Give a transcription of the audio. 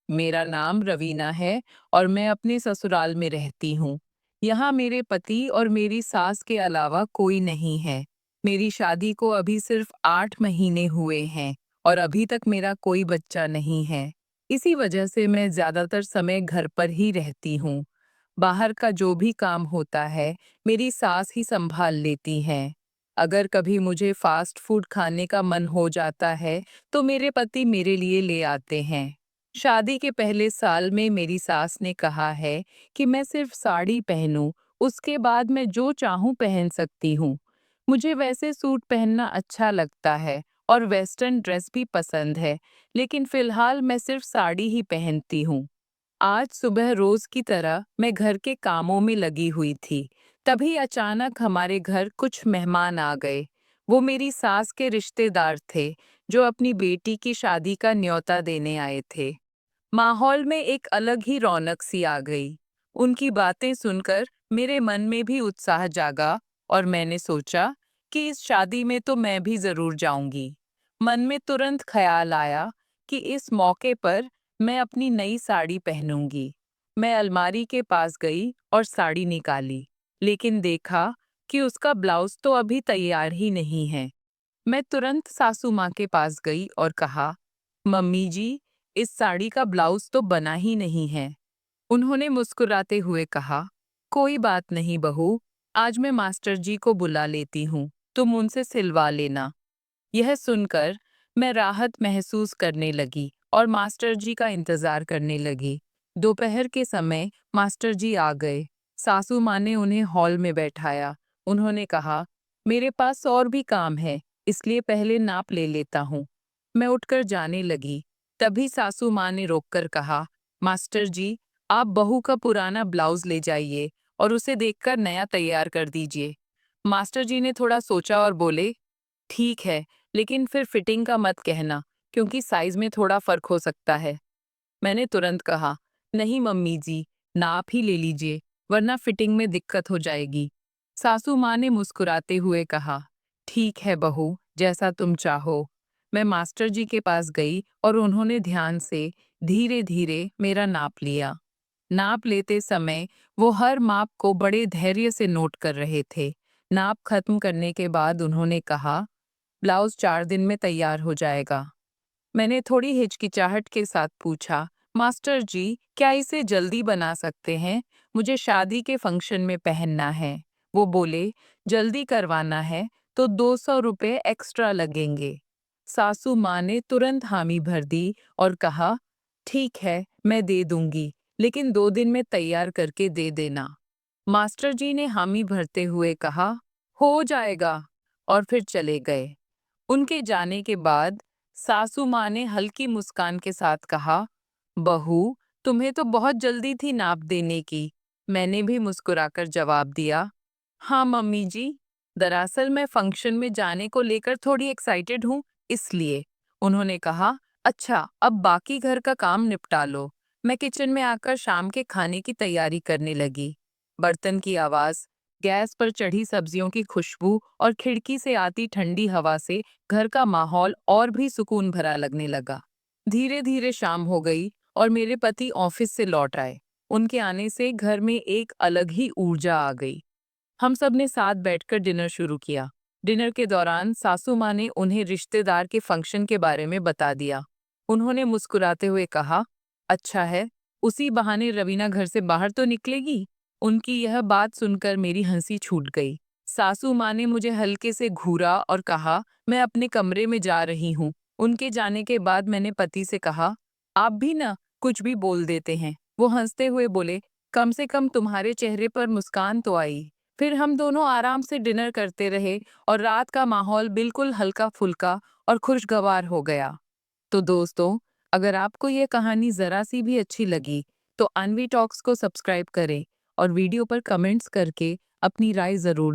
मेरा नाम रवीना है और मैं अपने ससुराल में रहती हूँ। यहाँ मेरे पति और मेरी सास के अलावा कोई नहीं है। मेरी शादी को अभी सिर्फ 8 महीने हुए हैं और अभी तक मेरा कोई बच्चा नहीं है। इसी वजह से मैं ज़्यादातर समय घर पर ही रहती हूँ। बाहर का जो भी काम होता है, मेरी सास ही संभाल लेती हैं। अगर कभी मुझे फास्ट फूड खाने का मन हो जाता है, तो मेरे पति मेरे लिए ले आते हैं। शादी के पहले साल में मेरी सास ने कहा है कि मैं सिर्फ साड़ी पहनूं, उसके बाद मैं जो चाहूं पहन सकती हूं। मुझे वैसे सूट पहनना अच्छा लगता है और वेस्टर्न ड्रेस भी पसंद है, लेकिन फिलहाल मैं सिर्फ साड़ी ही पहनती हूं। आज सुबह रोज की तरह मैं घर के कामों में लगी हुई थी। तभी अचानक हमारे घर कुछ मेहमान आ गए। वो मेरी सास के रिश्तेदार थे, जो अपनी बेटी की शादी का न्योता देने आए थे। माहौल में एक अलग ही रौनक सी आ गई। उनकी बातें सुनकर मेरे मन में भी उत्साह जागा और मैंने सोचा कि इस शादी में तो मैं भी जरूर जाऊंगी। मन में तुरंत ख्याल आया कि इस मौके पर मैं अपनी नई साड़ी पहनूंगी। मैं अलमारी के पास गई और साड़ी निकाली, लेकिन देखा कि उसका ब्लाउज तो अभी तैयार ही नहीं है। मैं तुरंत सासू माँ के पास गई और कहा, मम्मी जी, इस साड़ी का ब्लाउज तो बना ही नहीं है। उन्होंने मुस्कुराते हुए कहा, कोई बात नहीं बहू, आज मैं मास्टर जी को बुला लेती हूँ, तुम उनसे सिलवा लेना। यह सुनकर मैं राहत महसूस करने लगी और मास्टर जी का इंतजार करने लगी। दोपहर के समय मास्टर जी आ गए। सासू माँ ने उन्हें हॉल में बैठाया। उन्होंने कहा, मेरे पास और भी काम है, इसलिए पहले नाप ले लेता हूँ। मैं उठकर जाने लगी। तभी सासू माँ ने रोककर कहा, मास्टर जी, आप बहू का पुराना ब्लाउज ले जाइए और उसे देखकर नया तैयार कर दीजिए। मास्टर जी ने थोड़ा सोचा और बोले, ठीक है, लेकिन फिर फिटिंग का मत कहना, क्योंकि साइज में थोड़ा फर्क हो सकता है। मैंने तुरंत कहा, नहीं मम्मी जी, नाप ही ले लीजिए, वरना फिटिंग में दिक्कत हो जाएगी। सासू माँ ने मुस्कुराते हुए कहा, ठीक है बहू, जैसा तुम चाहो। मैं मास्टर जी के पास गई और उन्होंने ध्यान से धीरे धीरे मेरा नाप लिया। नाप लेते समय वो हर माप को बड़े धैर्य से नोट कर रहे थे। नाप खत्म करने के बाद उन्होंने कहा, ब्लाउज 4 दिन में तैयार हो जाएगा। मैंने थोड़ी हिचकिचाहट के साथ पूछा, मास्टर जी, क्या इसे जल्दी बना सकते हैं? मुझे शादी के फंक्शन में पहनना है। वो बोले, जल्दी करवाना है तो 200 रुपये एक्स्ट्रा लगेंगे। सासू माँ ने तुरंत हामी भर दी और कहा, ठीक है, मैं दे दूंगी, लेकिन 2 दिन में तैयार करके दे देना। मास्टर जी ने हामी भरते हुए कहा, हो जाएगा, और फिर चले गए। उनके जाने के बाद सासू माँ ने हल्की मुस्कान के साथ कहा, बहू, तुम्हें तो बहुत जल्दी थी नाप देने की। मैंने भी मुस्कुराकर जवाब दिया, हाँ मम्मी जी, दरअसल मैं फंक्शन में जाने को लेकर थोड़ी एक्साइटेड हूँ, इसलिए। उन्होंने कहा, अच्छा, अब बाकी घर का काम निपटा लो। मैं किचन में आकर शाम के खाने की तैयारी करने लगी। बर्तन की आवाज, गैस पर चढ़ी सब्जियों की खुशबू और खिड़की से आती ठंडी हवा से घर का माहौल और भी सुकून भरा लगने लगा। धीरे धीरे शाम हो गई और मेरे पति ऑफिस से लौट आए। उनके आने से घर में एक अलग ही ऊर्जा आ गई। हम सब ने साथ बैठकर डिनर शुरू किया। डिनर के दौरान सासू माँ ने उन्हें रिश्तेदार के फंक्शन के बारे में बता दिया। उन्होंने मुस्कुराते हुए कहा, अच्छा है, उसी बहाने रवीना घर से बाहर तो निकलेगी। उनकी यह बात सुनकर मेरी हंसी छूट गई। सासू माँ ने मुझे हल्के से घूरा और कहा, मैं अपने कमरे में जा रही हूँ। उनके जाने के बाद मैंने पति से कहा, आप भी ना कुछ भी बोल देते हैं। वो हंसते हुए बोले, कम से कम तुम्हारे चेहरे पर मुस्कान तो आई। फिर हम दोनों आराम से डिनर करते रहे और रात का माहौल बिल्कुल हल्का फुल्का और खुशगवार हो गया। तो दोस्तों, अगर आपको ये कहानी ज़रा सी भी अच्छी लगी, तो अनवी टॉक्स को सब्सक्राइब करें और वीडियो पर कमेंट्स करके अपनी राय ज़रूर